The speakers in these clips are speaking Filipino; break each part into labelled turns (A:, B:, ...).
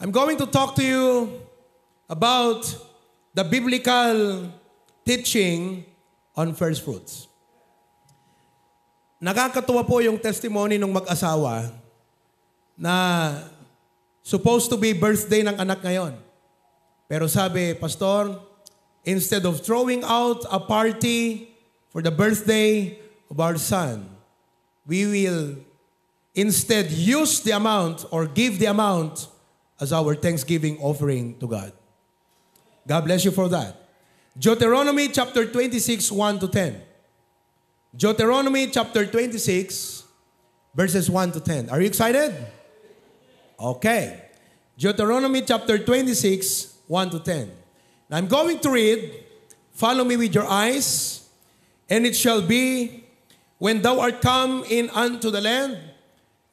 A: I'm going to talk to you about the biblical teaching on first fruits. Nakakatuwa po yung testimony ng mag-asawa na supposed to be birthday ng anak ngayon. Pero sabi, Pastor, instead of throwing out a party for the birthday of our son, we will instead use the amount or give the amount as our thanksgiving offering to God. God bless you for that. Deuteronomy chapter 26, 1 to 10. Deuteronomy chapter 26, verses 1 to 10. Are you excited? Okay. Deuteronomy chapter 26, 1 to 10. Now I'm going to read. Follow me with your eyes. And it shall be, when thou art come in unto the land,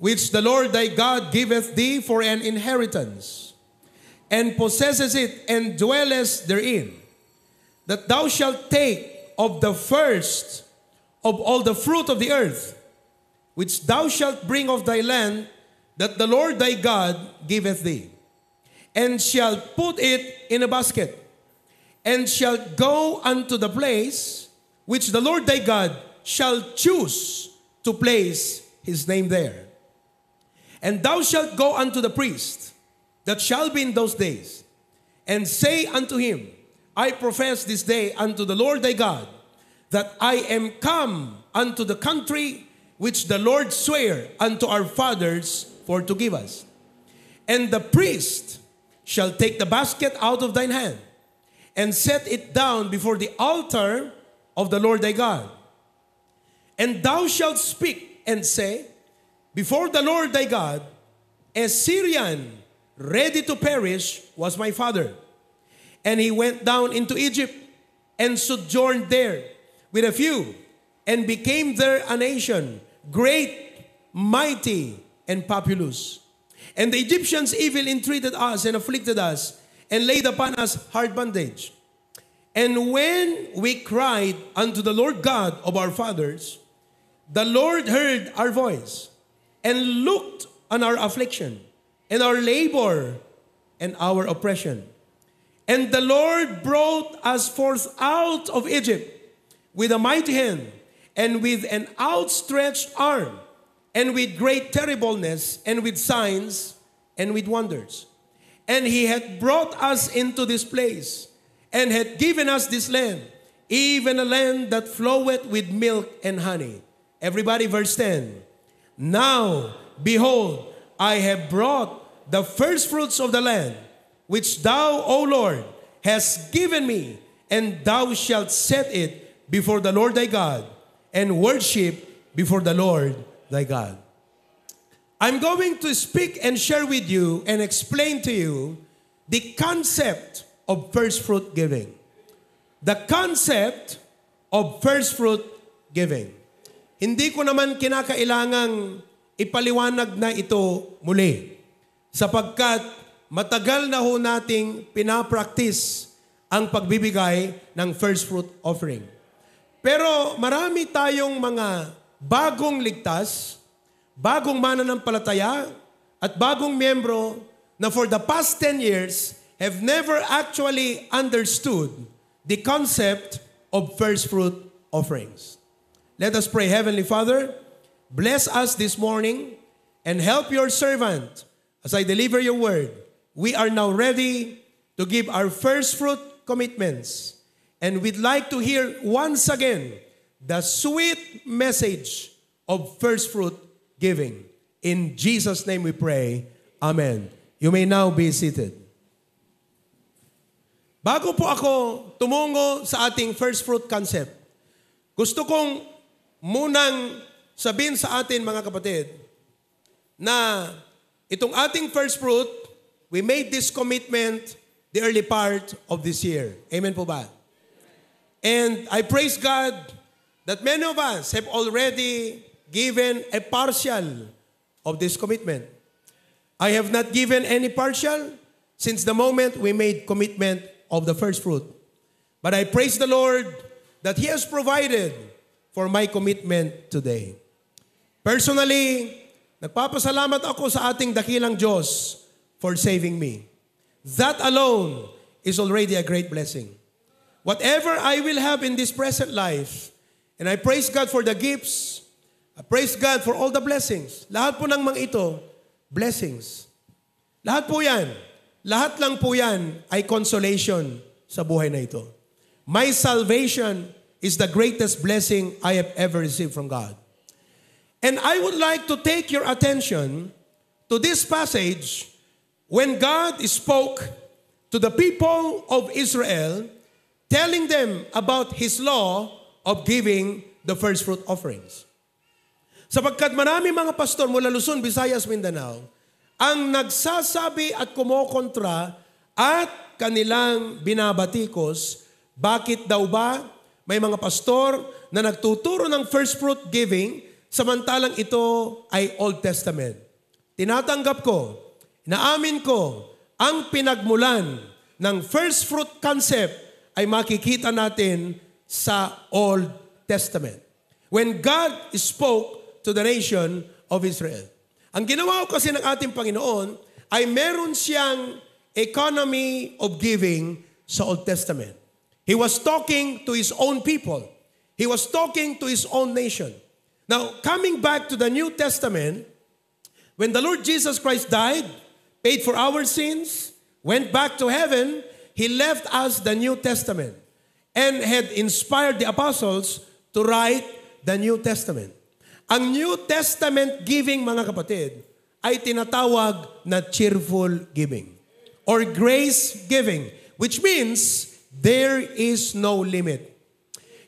A: which the Lord thy God giveth thee for an inheritance, and possesses it, and dwellest therein, that thou shalt take of the first of all the fruit of the earth, which thou shalt bring of thy land, that the Lord thy God giveth thee, and shalt put it in a basket, and shalt go unto the place which the Lord thy God shall choose to place his name there. And thou shalt go unto the priest that shall be in those days, and say unto him, I profess this day unto the Lord thy God, that I am come unto the country which the Lord sware unto our fathers for to give us. And the priest shall take the basket out of thine hand, and set it down before the altar of the Lord thy God. And thou shalt speak and say, before the Lord thy God, a Syrian ready to perish was my father. And he went down into Egypt, and sojourned there with a few, and became there a nation, great, mighty, and populous. And the Egyptians evil entreated us, and afflicted us, and laid upon us hard bondage. And when we cried unto the Lord God of our fathers, the Lord heard our voice, and looked on our affliction, and our labor, and our oppression. And the Lord brought us forth out of Egypt with a mighty hand, and with an outstretched arm, and with great terribleness, and with signs, and with wonders. And he had brought us into this place, and had given us this land, even a land that floweth with milk and honey. Everybody, verse 10. Now, behold, I have brought the first fruits of the land, which thou, O Lord, hast given me, and thou shalt set it before the Lord thy God, and worship before the Lord thy God. I'm going to speak and share with you and explain to you the concept of first fruit giving. The concept of first fruit giving. Hindi ko naman kinakailangang ipaliwanag na ito muli, sapagkat matagal na ho nating pinapractice ang pagbibigay ng first fruit offering. Pero marami tayong mga bagong ligtas, bagong mananampalataya, at bagong miyembro na for the past 10 years have never actually understood the concept of first fruit offerings. Let us pray. Heavenly Father, bless us this morning and help your servant as I deliver your word. We are now ready to give our first fruit commitments, and we'd like to hear once again the sweet message of first fruit giving. In Jesus' name we pray. Amen. You may now be seated. Bago po ako tumungo sa ating first fruit concept, gusto kong munang sabihin sa atin, mga kapatid, na itong ating first fruit, we made this commitment the early part of this year. Amen po ba? And I praise God that many of us have already given a partial of this commitment. I have not given any partial since the moment we made commitment of the first fruit. But I praise the Lord that He has provided for my commitment today. Personally, nagpapasalamat ako sa ating dakilang Diyos for saving me. That alone is already a great blessing. Whatever I will have in this present life, and I praise God for the gifts, I praise God for all the blessings. Lahat po ng mga ito, blessings. Lahat po yan, lahat lang po yan ay consolation sa buhay na ito. My salvation is the greatest blessing I have ever received from God. And I would like to take your attention to this passage when God spoke to the people of Israel, telling them about His law of giving the first fruit offerings. Sapagkat marami mga pastor mula Luzon, Visayas, Mindanao, ang nagsasabi at kumokontra at kanilang binabatikos, bakit daw ba may mga pastor na nagtuturo ng first fruit giving samantalang ito ay Old Testament? Tinatanggap ko, naamin ko, ang pinagmulan ng first fruit concept ay makikita natin sa Old Testament. When God spoke to the nation of Israel. Ang ginawa ko kasi ng ating Panginoon ay meron siyang economy of giving sa Old Testament. He was talking to His own people. He was talking to His own nation. Now, coming back to the New Testament, when the Lord Jesus Christ died, paid for our sins, went back to heaven, He left us the New Testament and had inspired the apostles to write the New Testament. Ang New Testament giving, mga kapatid, ay tinatawag na cheerful giving or grace giving, which means there is no limit.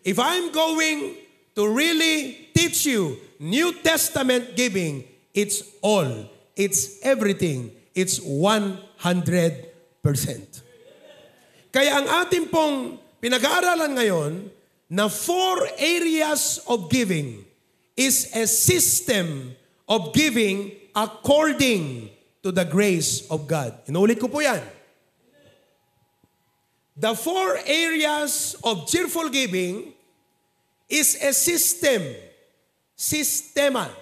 A: If I'm going to really teach you New Testament giving, it's all, it's everything, it's 100%. Kaya ang ating pong pinag-aaralan ngayon na 4 areas of giving is a system of giving according to the grace of God. Inulit ko po yan. The 4 areas of cheerful giving is a system. Sistema.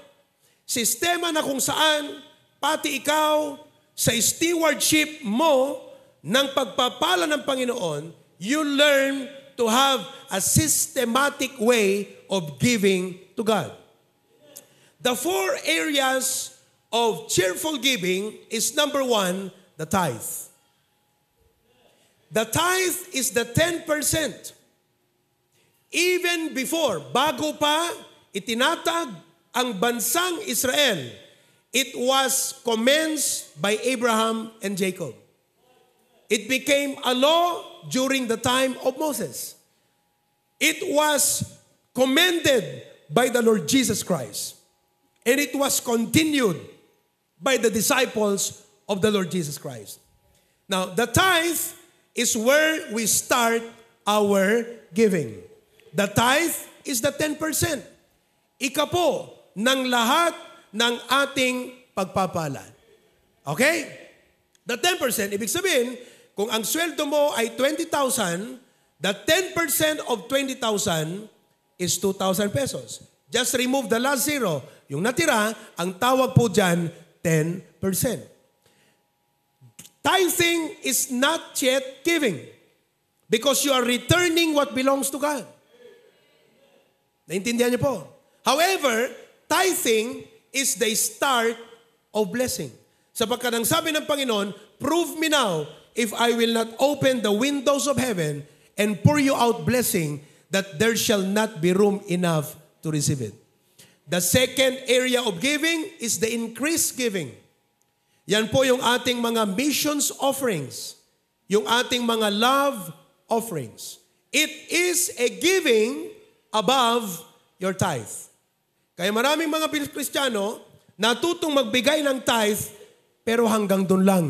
A: Sistema na kung saan pati ikaw sa stewardship mo ng pagpapala ng Panginoon, you learn to have a systematic way of giving to God. The 4 areas of cheerful giving is number 1, the tithe. The tithe is the 10%. Even before, bago pa itinatag ang bansang Israel, it was commenced by Abraham and Jacob. It became a law during the time of Moses. It was commended by the Lord Jesus Christ. And it was continued by the disciples of the Lord Jesus Christ. Now, the tithe is where we start our giving. The tithe is the 10%. Ika po ng lahat ng ating pagpapala. Okay? The 10%, ibig sabihin, kung ang sweldo mo ay 20,000, the 10% of 20,000 is 2,000 pesos. Just remove the last zero. Yung natira, ang tawag po dyan, 10%. Tithing is not yet giving because you are returning what belongs to God. Naintindihan niyo po? However, tithing is the start of blessing. Sapagkat ang sabi ng Panginoon, prove me now if I will not open the windows of heaven and pour you out blessing that there shall not be room enough to receive it. The second area of giving is the increased giving. Yan po yung ating mga missions offerings, yung ating mga love offerings. It is a giving above your tithe. Kaya maraming mga Kristiyano natutong magbigay ng tithe pero hanggang doon lang.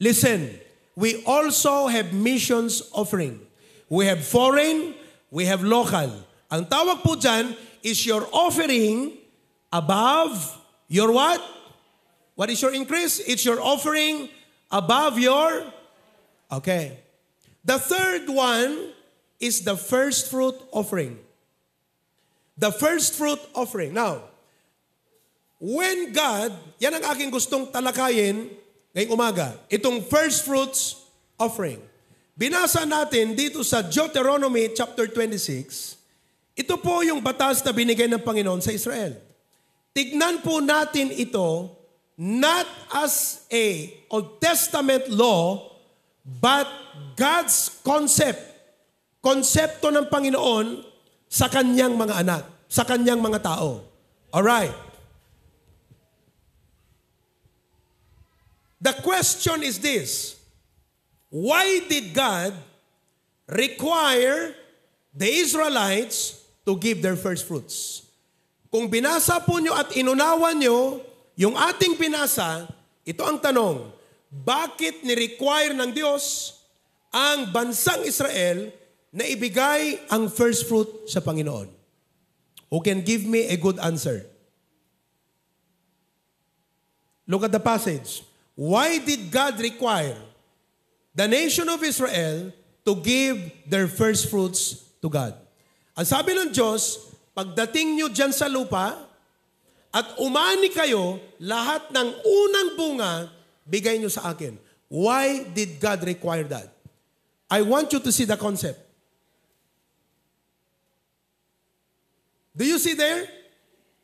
A: Listen, we also have missions offering. We have foreign, we have local. Ang tawag po dyan is your offering above your what? What is your increase? It's your offering above your... Okay. The third one is the first fruit offering. The first fruit offering. Now, when God, yan ang aking gustong talakayin ngayong umaga, itong first fruits offering. Binasa natin dito sa Deuteronomy chapter 26, ito po yung batas na binigay ng Panginoon sa Israel. Tignan po natin ito not as a Old Testament law, but God's concept. Konsepto ng Panginoon sa kanyang mga anak, sa kanyang mga tao. Alright. The question is this: why did God require the Israelites to give their first fruits? Kung binasa po nyo at inunawan nyo yung ating binasa, ito ang tanong: bakit ni-require ng Diyos ang bansang Israel na ibigay ang first fruit sa Panginoon? Who can give me a good answer? Look at the passage. Why did God require the nation of Israel to give their first fruits to God? Ang sabi ng Diyos, pagdating nyo dyan sa lupa at umani kayo, lahat ng unang bunga, bigay nyo sa akin. Why did God require that? I want you to see the concept. Do you see there?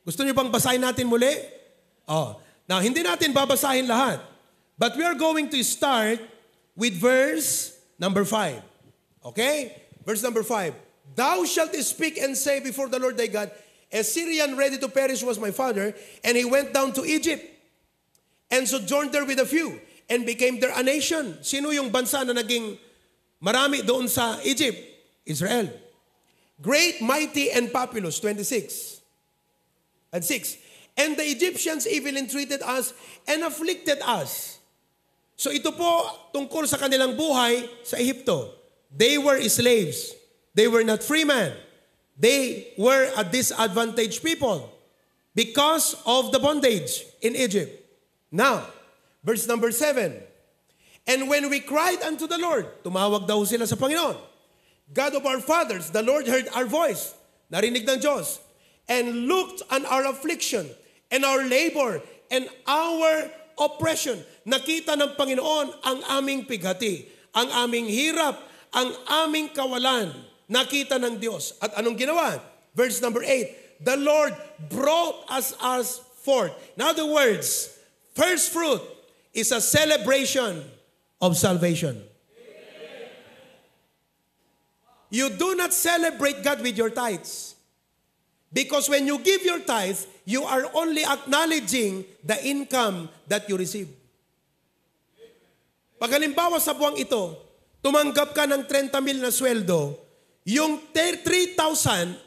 A: Gusto nyo bang basahin natin muli? Now, hindi natin babasahin lahat. But we are going to start with verse number 5. Okay? Verse number 5. Thou shalt speak and say before the Lord thy God, a Syrian ready to perish was my father, and he went down to Egypt, and sojourned there with a few, and became there a nation. Sino yung bansa na naging marami doon sa Egypt? Israel. Great, mighty, and populous. 26 and 6. And the Egyptians even entreated us and afflicted us. So ito po tungkol sa kanilang buhay sa Ehipto. They were slaves. They were not free men. They were a disadvantaged people because of the bondage in Egypt. Now, verse number 7. And when we cried unto the Lord, tumawag daw sila sa Panginoon, God of our fathers, the Lord heard our voice, narinig ng Diyos, and looked on our affliction and our labor and our oppression. Nakita ng Panginoon ang aming pighati, ang aming hirap, ang aming kawalan. Nakita ng Diyos. At anong ginawa? Verse number 8, the Lord brought us forth. In other words, first fruit is a celebration of salvation. You do not celebrate God with your tithes. Because when you give your tithes, you are only acknowledging the income that you receive. Pag halimbawa sa buwang ito, tumanggap ka ng 30,000 na sweldo, yung 3,000,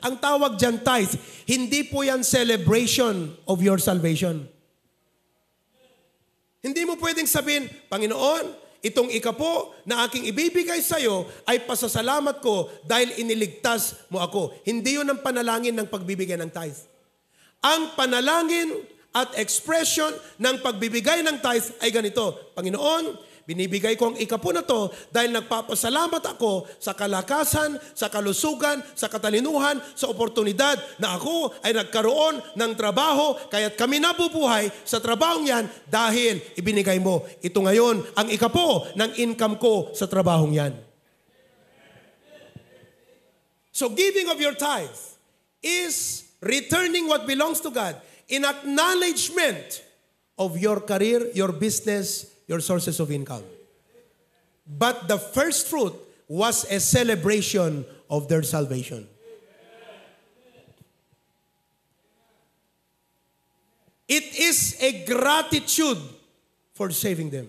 A: ang tawag dyan tithes, hindi po yan celebration of your salvation. Hindi mo pwedeng sabihin, Panginoon, itong ikapo na aking ibibigay sa iyo ay pasasalamat ko dahil iniligtas mo ako. Hindi yun ang panalangin ng pagbibigay ng tithe. Ang panalangin at expression ng pagbibigay ng tithe ay ganito, Panginoon, binibigay ko ang ikapo na to dahil nagpapasalamat ako sa kalakasan, sa kalusugan, sa katalinuhan, sa oportunidad na ako ay nagkaroon ng trabaho kaya't kami nabubuhay sa trabahong yan dahil ibinigay mo. Ito ngayon ang ikapo ng income ko sa trabahong yan. So giving of your tithe is returning what belongs to God in acknowledgement of your career, your business, your sources of income. But the first fruit was a celebration of their salvation. It is a gratitude for saving them.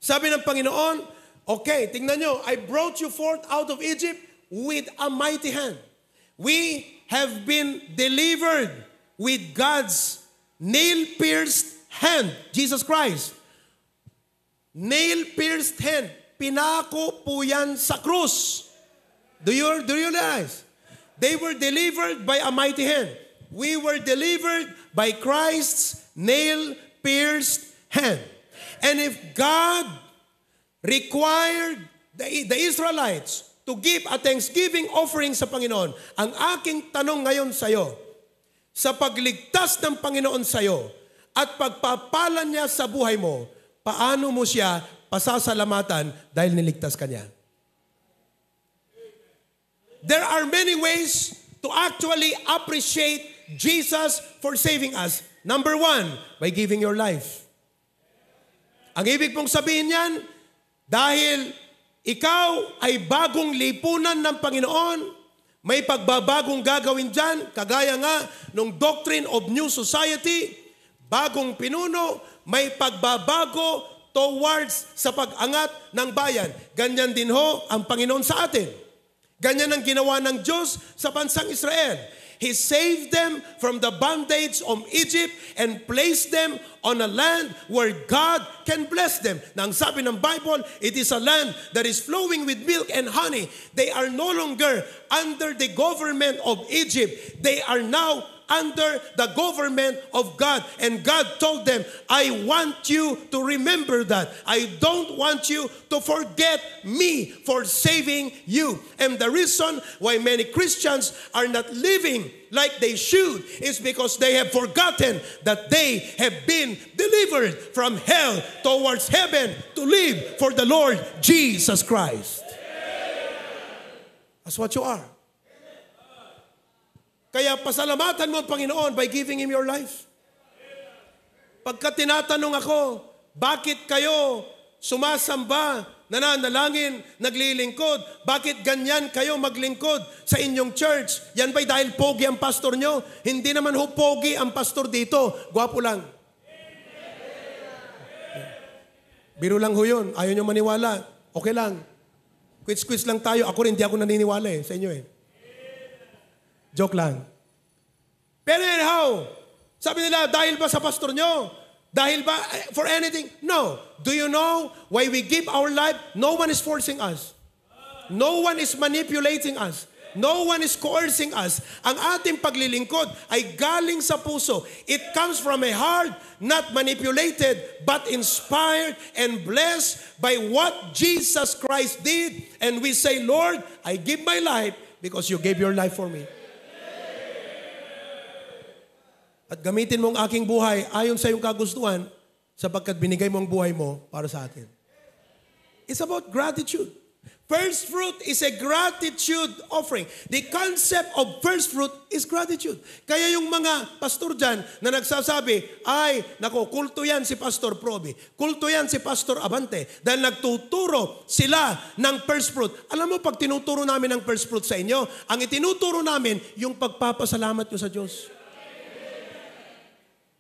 A: Sabi ng Panginoon, okay, tingnan nyo, I brought you forth out of Egypt with a mighty hand. We have been delivered with God's nail-pierced hand, Jesus Christ. Nail-pierced hand. Pinako po yan sa krus. Do you realize? They were delivered by a mighty hand. We were delivered by Christ's nail-pierced hand. And if God required the Israelites to give a thanksgiving offering sa Panginoon, ang aking tanong ngayon sa iyo, sa pagligtas ng Panginoon sa iyo at pagpapalan niya sa buhay mo, paano mo siya pasasalamatan dahil niligtas ka niya? There are many ways to actually appreciate Jesus for saving us. Number one, by giving your life. Ang ibig pong sabihin yan, dahil ikaw ay bagong lipunan ng Panginoon, may pagbabagong gagawin dyan, kagaya nga ng Doctrine of New Society, bagong pinuno, may pagbabago towards sa pag-angat ng bayan. Ganyan din ho ang Panginoon sa atin. Ganyan ang ginawa ng Diyos sa bansang Israel. He saved them from the bondage of Egypt and placed them on a land where God can bless them. Na ang sabi ng Bible, it is a land that is flowing with milk and honey. They are no longer under the government of Egypt. They are now under the government of God. And God told them, I want you to remember that. I don't want you to forget me for saving you. And the reason why many Christians are not living like they should is because they have forgotten that they have been delivered from hell towards heaven to live for the Lord Jesus Christ. That's what you are. Kaya pasalamatan mo ang Panginoon by giving Him your life. Pagka tinatanong ako, bakit kayo sumasamba, nananalangin, naglilingkod, bakit ganyan kayo maglingkod sa inyong church? Yan ba'y dahil pogi ang pastor nyo? Hindi naman ho pogi ang pastor dito. Gwapo lang. Biro lang ho yun. Ayaw nyo maniwala. Okay lang. Quits lang tayo. Ako rin, di ako naniniwala sa inyo Joke lang. Pero anyhow, sabi nila, dahil ba sa pastor nyo? Dahil ba for anything? No. Do you know why we give our life? No one is forcing us. No one is manipulating us. No one is coercing us. Ang ating paglilingkod ay galing sa puso. It comes from a heart not manipulated but inspired and blessed by what Jesus Christ did. And we say, Lord, I give my life because you gave your life for me. At gamitin mo ang aking buhay ayon sa iyong kagustuhan sapagkat binigay mo ang buhay mo para sa atin. It's about gratitude. First fruit is a gratitude offering. The concept of first fruit is gratitude. Kaya yung mga pastor dyan na nagsasabi, ay, nako, kulto yan si Pastor Proby. Kulto yan si Pastor Abante. Dahil nagtuturo sila ng first fruit. Alam mo, pag tinuturo namin ng first fruit sa inyo, ang itinuturo namin, yung pagpapasalamat nyo sa Diyos.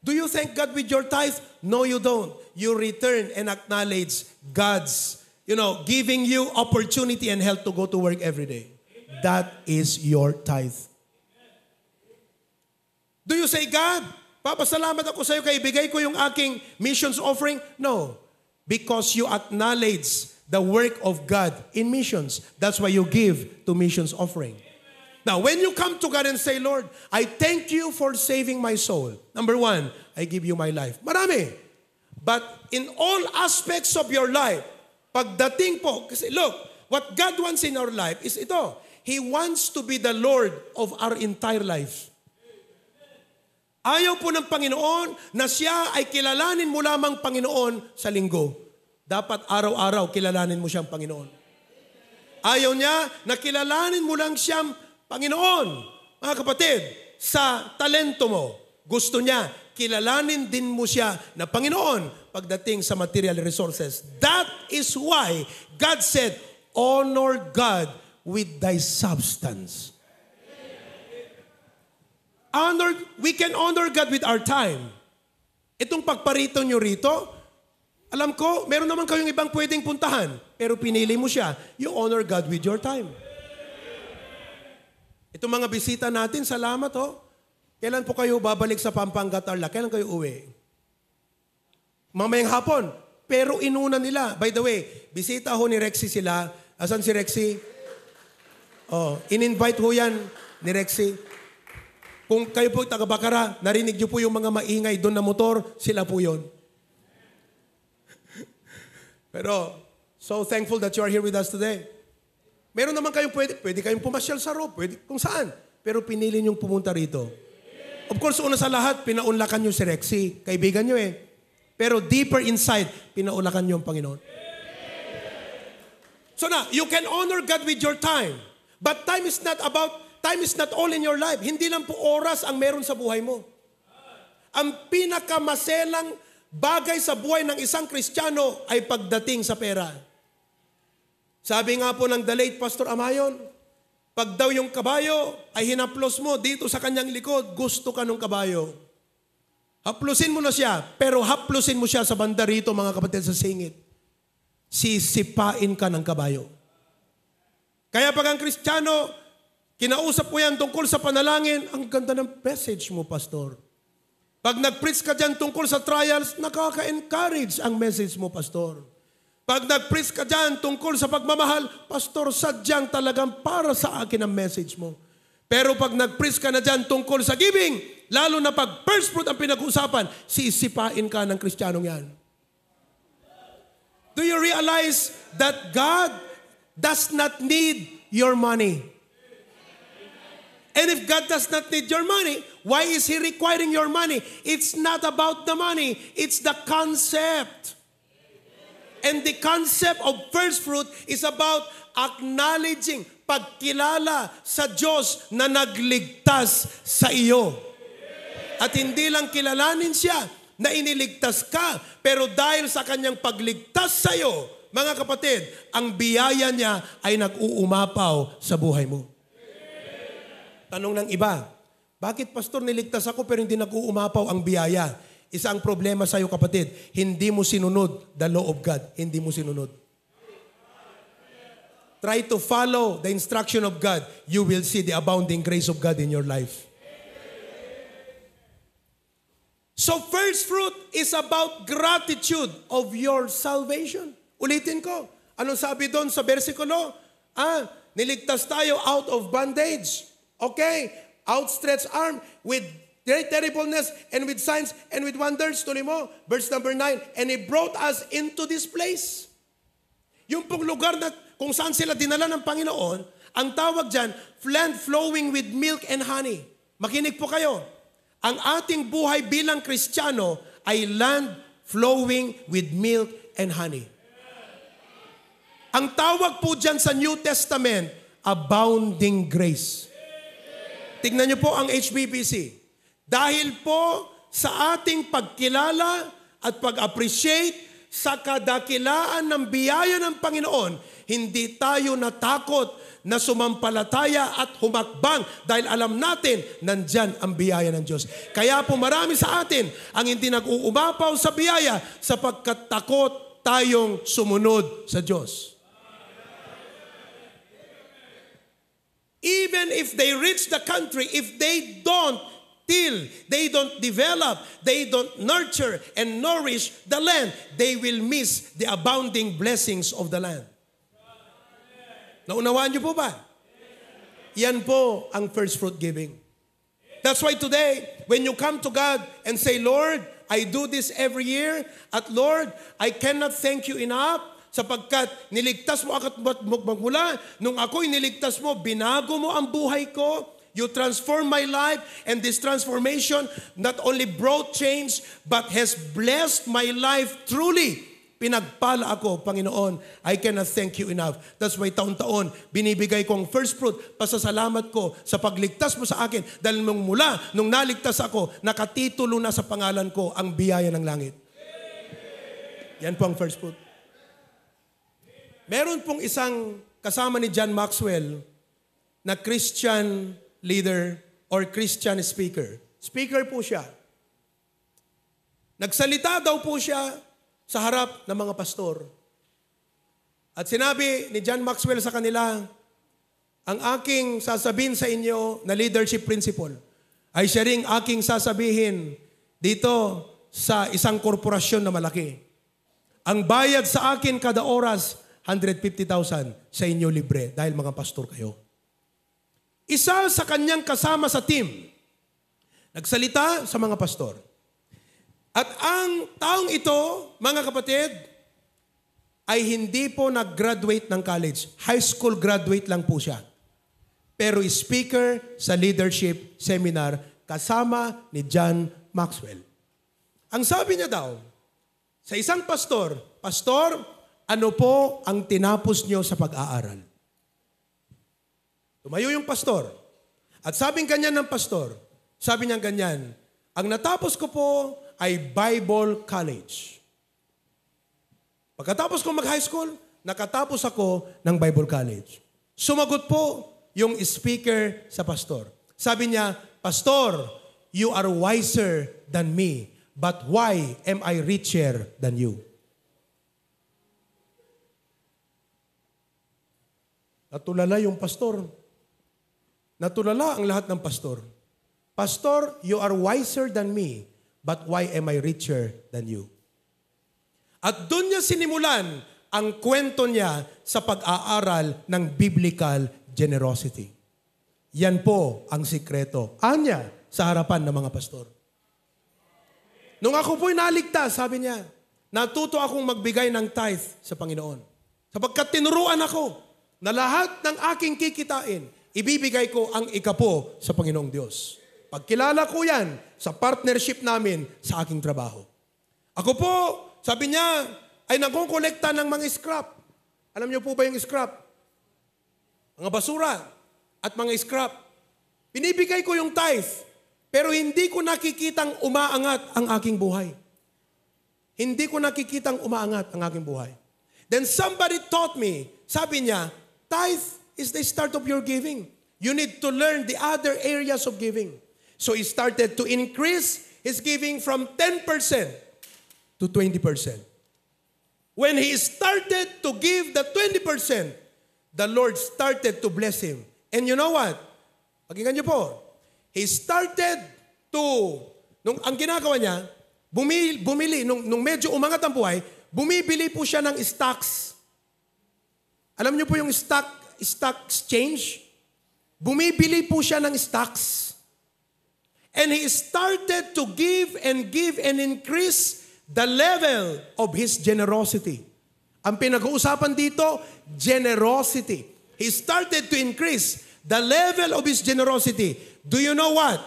A: Do you thank God with your tithe? No, you don't. You return and acknowledge God's, giving you opportunity and health to go to work every day. That is your tithe. Do you say, God, papasalamat ako sa iyo kaya ibigay ko yung aking missions offering? No. Because you acknowledge the work of God in missions. That's why you give to missions offering. Now, when you come to God and say, Lord, I thank you for saving my soul. Number one, I give you my life. Marami. But in all aspects of your life, pagdating po, kasi look, what God wants in our life is ito. He wants to be the Lord of our entire life. Ayaw po ng Panginoon na siya ay kilalanin mo lamang Panginoon sa linggo. Dapat araw-araw kilalanin mo siyang Panginoon. Ayaw niya na kilalanin mo lang siyang Panginoon, mga kapatid, sa talento mo. Gusto niya, kilalanin din mo siya na Panginoon pagdating sa material resources. That is why God said, honor God with thy substance. We can honor God with our time. Itong pagparito nyo rito, alam ko, meron naman kayong ibang pwedeng puntahan, pero pinili mo siya. You honor God with your time. Itong mga bisita natin, salamat Kailan po kayo babalik sa Pampanga, Tarlac? Kailan kayo uwi? Mamayang hapon. Pero inuna nila. By the way, bisita ho ni Rexy sila. Asan si Rexy? In-invite ho yan ni Rexy. Kung kayo po taga-Bacara, narinig niyo po yung mga maingay doon na motor, sila po yun. Pero, so thankful that you are here with us today. Meron naman kayong pwede kayong pumasyal sa rope, pwede kung saan. Pero pinili niyong pumunta rito. Of course, una sa lahat, pinaunlakan niyo si Rexy. Kaibigan niyo pero deeper inside, pinaulakan niyo ang Panginoon. So now, you can honor God with your time. But time is not all in your life. Hindi lang po oras ang meron sa buhay mo. Ang pinakamaselang bagay sa buhay ng isang Kristiyano ay pagdating sa pera. Sabi nga po ng the late Pastor Amayon, pag daw yung kabayo ay hinaplos mo dito sa kanyang likod, gusto ka ng kabayo. Haplusin mo na siya, pero haplusin mo siya sa banda rito, mga kapatid, sa singit. Sisipain ka ng kabayo. Kaya pag ang Kristiyano, kinausap ko yan tungkol sa panalangin, ang ganda ng message mo, Pastor. Pag nag-preach ka dyan tungkol sa trials, nakaka-encourage ang message mo, Pastor. Pag nag-preach ka dyan tungkol sa pagmamahal, Pastor, sadyang talagang para sa akin ang message mo. Pero pag nag-preach ka na dyan tungkol sa giving, lalo na pag first fruit ang pinag-uusapan, sisipain ka ng Kristiyanong yan. Do you realize that God does not need your money? And if God does not need your money, why is He requiring your money? It's not about the money. It's the concept. And the concept of first fruit is about acknowledging, pagkilala sa Diyos na nagligtas sa iyo. At hindi lang kilalanin siya na iniligtas ka, pero dahil sa kanyang pagligtas sa iyo, mga kapatid, ang biyaya niya ay nag-uumapaw sa buhay mo. Tanong ng iba, bakit Pastor niligtas ako pero hindi nag-uumapaw ang biyaya? Isa ang problema sa iyo, kapatid, hindi mo sinunod the law of God. Hindi mo sinunod. Try to follow the instruction of God. You will see the abounding grace of God in your life. So first fruit is about gratitude of your salvation. Ulitin ko. Anong sabi doon sa versikulo? Niligtas tayo out of bondage. Okay? Outstretched arm with great terribleness and with signs and with wonders. Tuloy mo. Verse number 9. And He brought us into this place. Yung pong lugar na kung saan sila dinala ng Panginoon, ang tawag dyan, land flowing with milk and honey. Makinig po kayo. Ang ating buhay bilang Kristiyano ay land flowing with milk and honey. Ang tawag po dyan sa New Testament, abounding grace. Tignan niyo po ang HBBC. Dahil po sa ating pagkilala at pag-appreciate sa kadakilaan ng biyaya ng Panginoon, hindi tayo natakot na sumampalataya at humakbang dahil alam natin nandyan ang biyaya ng Diyos. Kaya po marami sa atin ang hindi nag-uumapaw sa biyaya sapagkat takot tayong sumunod sa Diyos. Even if they reach the country, if they don't till, they don't develop, they don't nurture and nourish the land, they will miss the abounding blessings of the land. Naunawaan niyo po ba? Yan po ang first fruit giving. That's why today, when you come to God and say, Lord, I do this every year, at Lord, I cannot thank you enough, sapagkat niligtas mo ako magmula, nung ako'y niligtas mo, binago mo ang buhay ko, you transform my life, and this transformation not only brought change, but has blessed my life truly. Pinagpala ako, Panginoon, I cannot thank you enough. That's why taon-taon, binibigay ko ang first fruit, pasasalamat ko sa pagligtas mo sa akin, dahil nung naligtas ako, nakatitulo na sa pangalan ko ang biyaya ng langit. Yan po ang first fruit. Meron pong isang kasama ni John Maxwell na Christian leader or Christian speaker. Speaker po siya. Nagsalita daw po siya sa harap ng mga pastor. At sinabi ni John Maxwell sa kanila, ang aking sasabihin sa inyo na leadership principle ay siya ring aking sasabihin dito sa isang korporasyon na malaki. Ang bayad sa akin kada oras, 150,000 sa inyo libre dahil mga pastor kayo. Isa sa kanyang kasama sa team, nagsalita sa mga pastor. At ang taong ito, mga kapatid, ay hindi po nag-graduate ng college. High school graduate lang po siya. Pero speaker sa leadership seminar kasama ni John Maxwell. Ang sabi niya daw, sa isang pastor, Pastor, ano po ang tinapos nyo sa pag-aaral? Tumayo yung pastor. At sabing ganyan ng pastor, sabi niya ganyan, ang natapos ko po ay Bible College. Pagkatapos ko mag-high school, nakatapos ako ng Bible College. Sumagot po yung speaker sa pastor. Sabi niya, Pastor, you are wiser than me, but why am I richer than you? Natulala yung pastor. Natulala ang lahat ng pastor. Pastor, you are wiser than me, but why am I richer than you? At doon niya sinimulan ang kwento niya sa pag-aaral ng biblical generosity. Yan po ang sikreto. Anya sa harapan ng mga pastor. Nung ako po'y naligtas, sabi niya, natuto akong magbigay ng tithe sa Panginoon. Sapagkat tinuruan ako na lahat ng aking kikitain, ibibigay ko ang ikapo sa Panginoong Diyos. Pagkilala ko yan sa partnership namin sa aking trabaho. Ako po, sabi niya, ay nagkukolekta ng mga scrap. Alam niyo po ba yung scrap? Mga basura at mga scrap. Binibigay ko yung tithe, pero hindi ko nakikitang umaangat ang aking buhay. Hindi ko nakikitang umaangat ang aking buhay. Then somebody taught me, sabi niya, tithe is the start of your giving. You need to learn the other areas of giving. So he started to increase his giving from 10% to 20%. When he started to give the 20%, the Lord started to bless him. And you know what? Pakinggan niyo po. He started to, ang ginagawa niya, bumili, nung medyo umangat ang buhay, bumibili po siya ng stocks. Alam niyo po yung stock exchange? Bumibili po siya ng stocks. And he started to give and increase the level of his generosity. Ang pinag-uusapan dito, generosity. He started to increase the level of his generosity. Do you know what?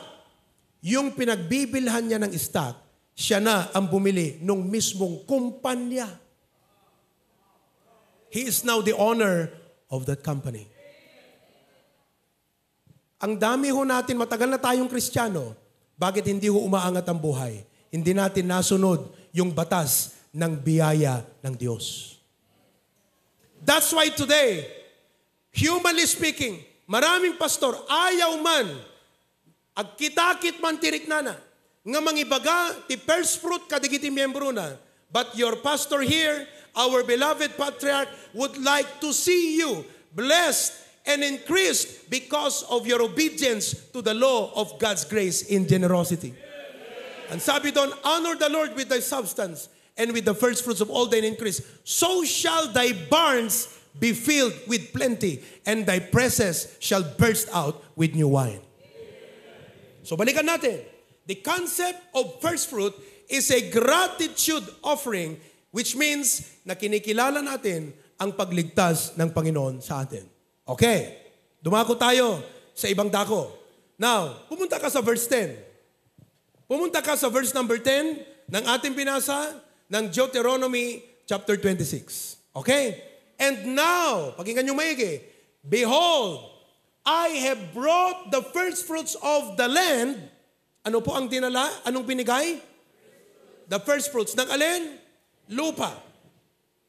A: Yung pinagbibilhan niya ng stock, siya na ang bumili nung mismong kumpanya. He is now the owner of that company. Ang dami ho natin, matagal na tayong Kristiyano, bakit hindi ho umaangat ang buhay? Hindi natin nasunod yung batas ng biyaya ng Diyos. That's why today, humanly speaking, maraming pastor, ayaw man, agkitakit man tiriknana, nga mangibaga, ti first fruit kadigiti miyembro na, but your pastor here, our beloved patriarch, would like to see you blessed and increased because of your obedience to the law of God's grace in generosity. And sabi doon, honor the Lord with thy substance and with the first fruits of all thine increase. So shall thy barns be filled with plenty, and thy presses shall burst out with new wine. So balikan natin. The concept of first fruit is a gratitude offering, which means na kinikilala natin ang pagligtas ng Panginoon sa atin. Okay, dumako tayo sa ibang dako. Now, pumunta ka sa verse 10. Pumunta ka sa verse number 10 ng ating binasa ng Deuteronomy chapter 26. Okay? And now, pakinggan nyo maigi, behold, I have brought the first fruits of the land. Ano po ang dinala? Anong binigay? The first fruits. Ng alin? Lupa.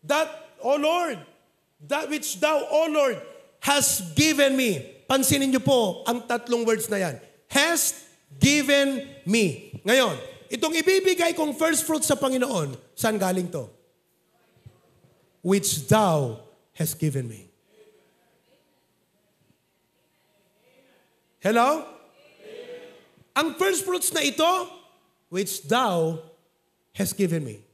A: That, O Lord, that which thou, O Lord, has given me. Pansinin niyo po ang tatlong words na yan. Has given me. Ngayon, itong ibibigay kong first fruit sa Panginoon, saan galing to? Which thou has given me. Hello? Ang first fruits na ito, which thou has given me.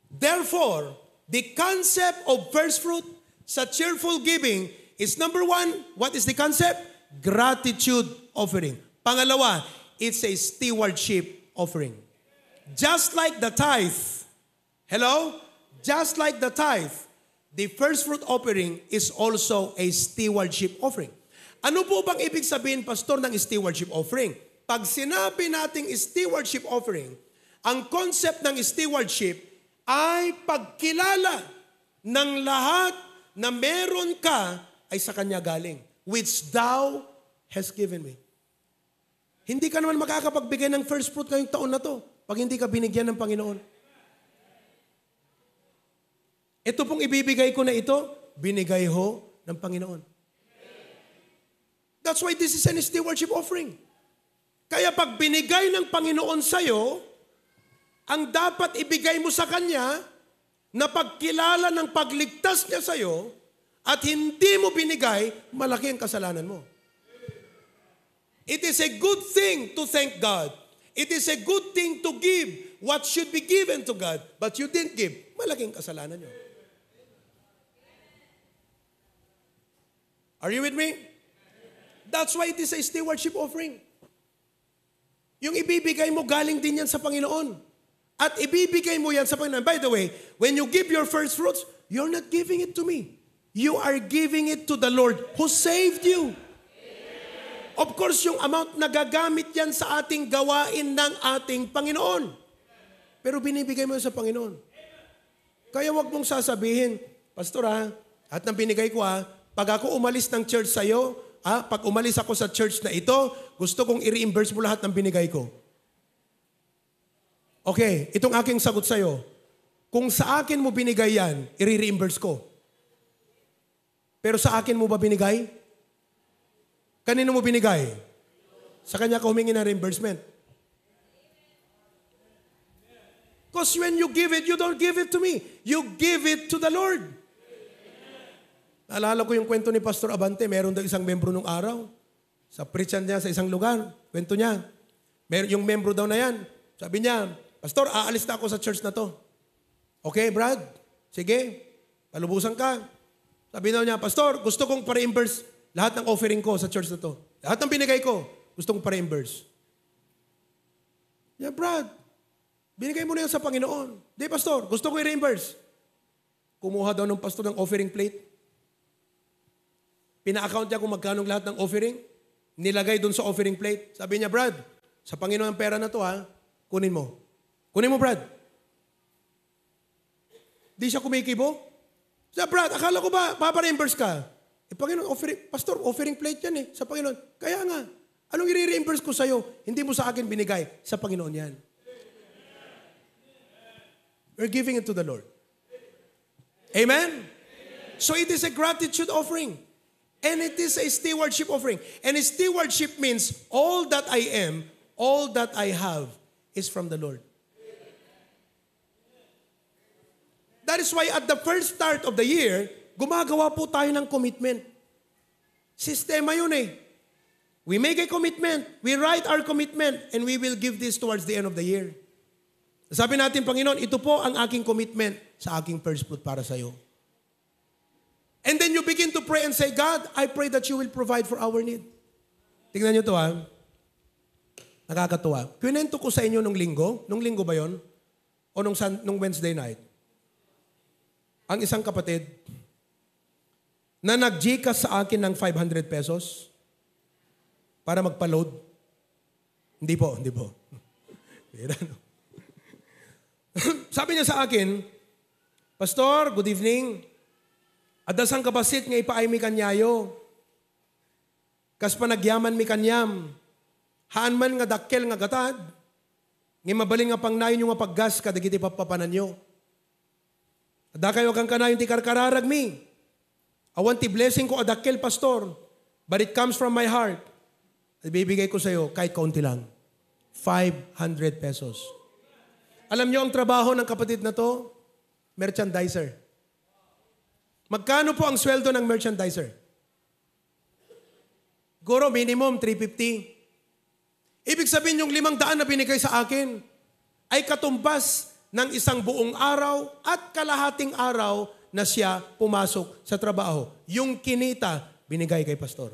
A: Therefore, the concept of first fruit sa cheerful giving is number one, what is the concept? Gratitude offering. Pangalawa, it's a stewardship offering. Just like the tithe, hello? Just like the tithe, the first fruit offering is also a stewardship offering. Ano po bang ibig sabihin, Pastor, ng stewardship offering? Pag sinabi nating stewardship offering, ang concept ng stewardship ay pagkilala ng lahat na meron ka ay sa Kanya galing, which thou hast given me. Hindi ka naman makakapagbigay ng first fruit ngayong taon na to pag hindi ka binigyan ng Panginoon. Ito pong ibibigay ko na ito, binigay ho ng Panginoon. That's why this is a stewardship offering. Kaya pag binigay ng Panginoon sa'yo, ang dapat ibigay mo sa Kanya na pagkilala ng pagligtas niya sa'yo at hindi mo binigay, malaki ang kasalanan mo. It is a good thing to thank God. It is a good thing to give what should be given to God, but you didn't give. Malaking kasalanan nyo. Are you with me? That's why it is a stewardship offering. Yung ibibigay mo, galing din yan sa Panginoon. At ibibigay mo yan sa Panginoon. By the way, when you give your first fruits, you're not giving it to me. You are giving it to the Lord who saved you. Of course, yung amount na gagamit yan sa ating gawain ng ating Panginoon. Pero binibigay mo sa Panginoon. Kaya wag mong sasabihin, Pastor at nang binigay ko pag ako umalis ng church sa'yo, pag umalis ako sa church na ito, gusto kong i-reimburse mo lahat ng binigay ko. Okay, itong aking sagot sa'yo. Kung sa akin mo binigay yan, i-reimburse ko. Pero sa akin mo ba binigay? Kanino mo binigay? Sa Kanya ka humingi ng reimbursement. Because when you give it, you don't give it to me. You give it to the Lord. Naalala ko yung kwento ni Pastor Abante. Meron daw isang membro nung araw. Sa preachan niya sa isang lugar. Kwento niya. Yung membro daw na yan. Sabi niya, Pastor, aalis na ako sa church na to. Okay, Brad? Sige. Palubusan ka. Sabi daw niya, Pastor, gusto kong pa-reimburse lahat ng offering ko sa church na to. Lahat ng binigay ko, gusto kong pa-reimburse. Yeah, Brad, binigay mo na yan sa Panginoon. Di, Pastor, gusto ko i-reimburse. Kumuha daw ng pastor ng offering plate. Pina-account niya kung magkano lahat ng offering. Nilagay dun sa offering plate. Sabi niya, Brad, sa Panginoon ang pera na to kunin mo. Kunin mo, Brad. Di siya kumikibo. Sabi, Brad, akala ko ba, papa-reimburse ka? Panginoon, Pastor, offering plate yan sa Panginoon. Kaya nga, anong i-reimburse ko sa'yo? Hindi mo sa akin binigay, sa Panginoon yan. We're giving it to the Lord. Amen? So it is a gratitude offering. And it is a stewardship offering. And a stewardship means all that I am, all that I have is from the Lord. That is why at the first start of the year, gumagawa po tayo ng commitment. Sistema yun We make a commitment. We write our commitment and we will give this towards the end of the year. Sabi natin, Panginoon, ito po ang aking commitment sa aking first fruit para sa iyo. And then you begin to pray and say, God, I pray that you will provide for our need. Tingnan nyo to Nakakatuwa. Kwento ko sa inyo nung linggo ba yon? O nung Wednesday night? Ang isang kapatid, na nag-GCash sa akin ng 500 pesos para magpa-load. Hindi po. Sabi niya sa akin, Pastor, good evening. Adasang kabasit nga ipaay mi kanyayo. Kas panagyaman mi kanyam. Haan man nga dakkel nga gatad. Nga mabaling nga pangnayon yung nga paggas kadagiti papapanan nyo. Ada kayo kang kanayon ti karkararag mi. Awan ti blessing ko adakkel, Pastor. But it comes from my heart. At bibigay ko sa iyo kahit kaunti lang. 500 pesos. Alam niyo ang trabaho ng kapatid na to? Merchandiser. Magkano po ang sweldo ng merchandiser? Guro, minimum 350. Ibig sabihin yung 500 na binigay sa akin ay katumbas ng isang buong araw at kalahating araw na siya pumasok sa trabaho. Yung kinita, binigay kay Pastor.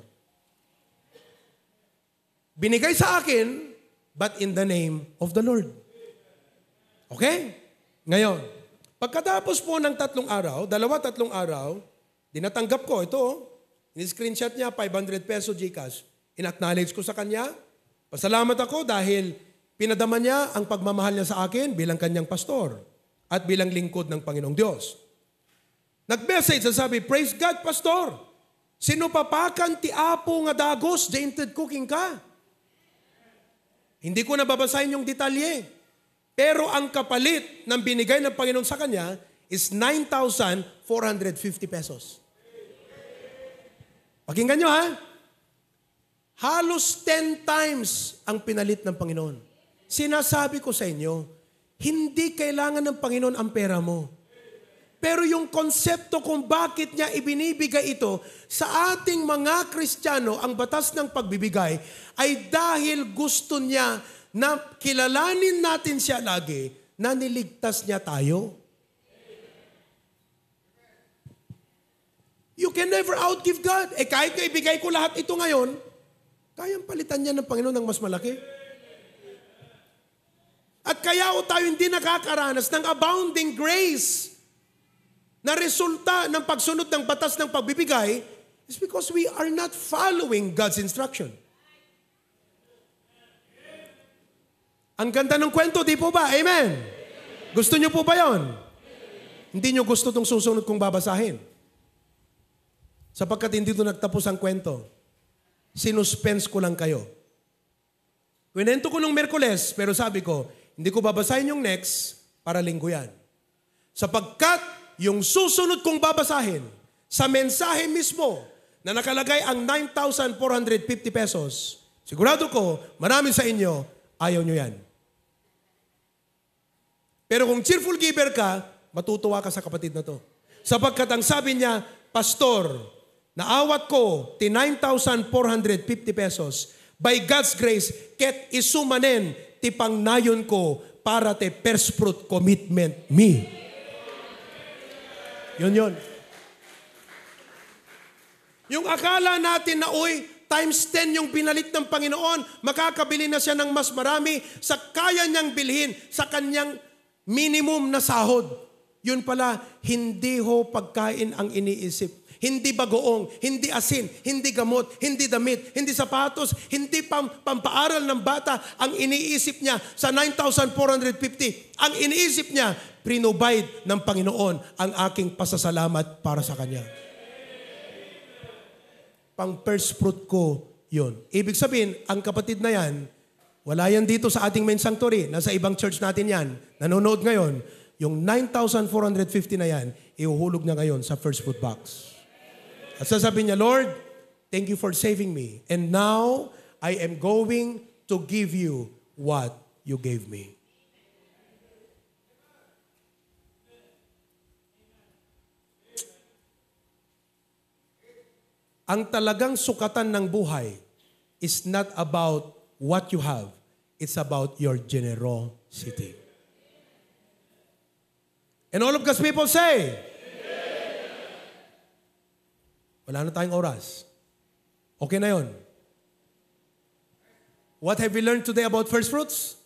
A: Binigay sa akin, but in the name of the Lord. Okay? Ngayon, pagkatapos po ng 3 araw, 2-3 araw, dinatanggap ko ito, in-screenshot niya, 500 peso GCash. In-acknowledge ko sa kanya. Pasalamat ako dahil pinadama niya ang pagmamahal niya sa akin bilang kanyang pastor. at bilang lingkod ng Panginoong Diyos. Nag-message, sabi, praise God, Pastor. Sinupapakan ti Apo nga dagos, dainted cooking ka. Hindi ko nababasahin yung detalye. Pero ang kapalit ng binigay ng Panginoon sa kanya is 9,450 pesos. Pakinggan nyo ha. Halos 10 times ang pinalit ng Panginoon. Sinasabi ko sa inyo, hindi kailangan ng Panginoon ang pera mo. Pero yung konsepto kung bakit niya ibinibigay ito sa ating mga Kristiyano, ang batas ng pagbibigay, ay dahil gusto niya na kilalanin natin siya lagi na niligtas niya tayo. You can never outgive God. Kahit na ibigay ko lahat ito ngayon, kayang palitan niya ng Panginoon ng mas malaki. At kaya tayo hindi nakakaranas ng abounding grace na resulta ng pagsunod ng batas ng pagbibigay is because we are not following God's instruction. Ang ganda ng kwento, di po ba? Amen? Gusto niyo po ba yon? Hindi niyo gusto itong susunod kong babasahin. Sapagkat hindi ito nagtapos ang kwento. Sinuspense ko lang kayo. Kwento ko nung Miyerkules, pero sabi ko, hindi ko babasahin yung next para linggo yan. Sapagkat yung susunod kong babasahin sa mensahe mismo na nakalagay ang 9,450 pesos, sigurado ko, marami sa inyo, ayaw nyo yan. Pero kung cheerful giver ka, matutuwa ka sa kapatid na to. Sapagkat ang sabi niya, Pastor, naawat ko ti 9,450 pesos, by God's grace, ket isumanen ti pangnayon ko para te first fruit commitment me. Yun. Yung akala natin na, times 10 yung binalit ng Panginoon, makakabili na siya ng mas marami sa kaya niyang bilhin, sa kanyang minimum na sahod. Yun pala, hindi ho pagkain ang iniisip. Hindi bagoong, hindi asin, hindi gamot, hindi damit, hindi sapatos, hindi pampaaral ng bata. Ang iniisip niya sa 9,450, ang iniisip niya, prinobide ng Panginoon ang aking pasasalamat para sa Kanya. Pang first fruit ko yun. Ibig sabihin, ang kapatid na yan, wala yan dito sa ating main sanctuary, nasa ibang church natin yan, nanonood ngayon, yung 9,450 na yan, ihuhulog niya ngayon sa first fruit box. At sasabihin niya, Lord, thank you for saving me. And now, I am going to give you what you gave me. Ang talagang sukatan ng buhay is not about what you have. It's about your generosity. And all of God's people say, wala na tayong oras. Okay na yon. What have we learned today about first fruits?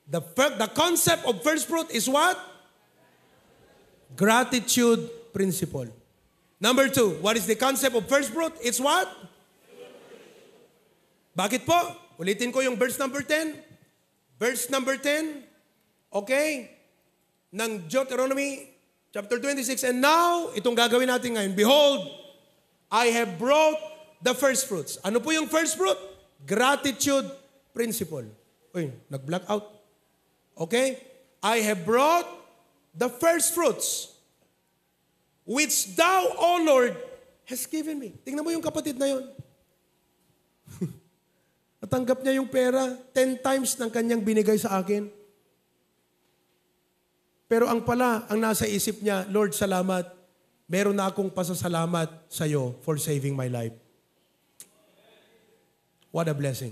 A: The concept of first fruit is what? Gratitude principle. Number 2, what is the concept of first fruit? It's what? Bakit po? Ulitin ko yung verse number 10. Verse number 10, okay, ng Deuteronomy chapter 26. And now, itong gagawin natin ngayon. Behold, I have brought the first fruits. Ano po yung first fruit? Gratitude principle. Uy, nag-blackout. Okay? I have brought the first fruits which thou, O Lord, has given me. Tingnan mo yung kapatid na yun. Natanggap niya yung pera 10 times ng kanyang binigay sa akin. Pero ang nasa isip niya, Lord, salamat. Meron na akong pasasalamat sa iyo for saving my life. What a blessing.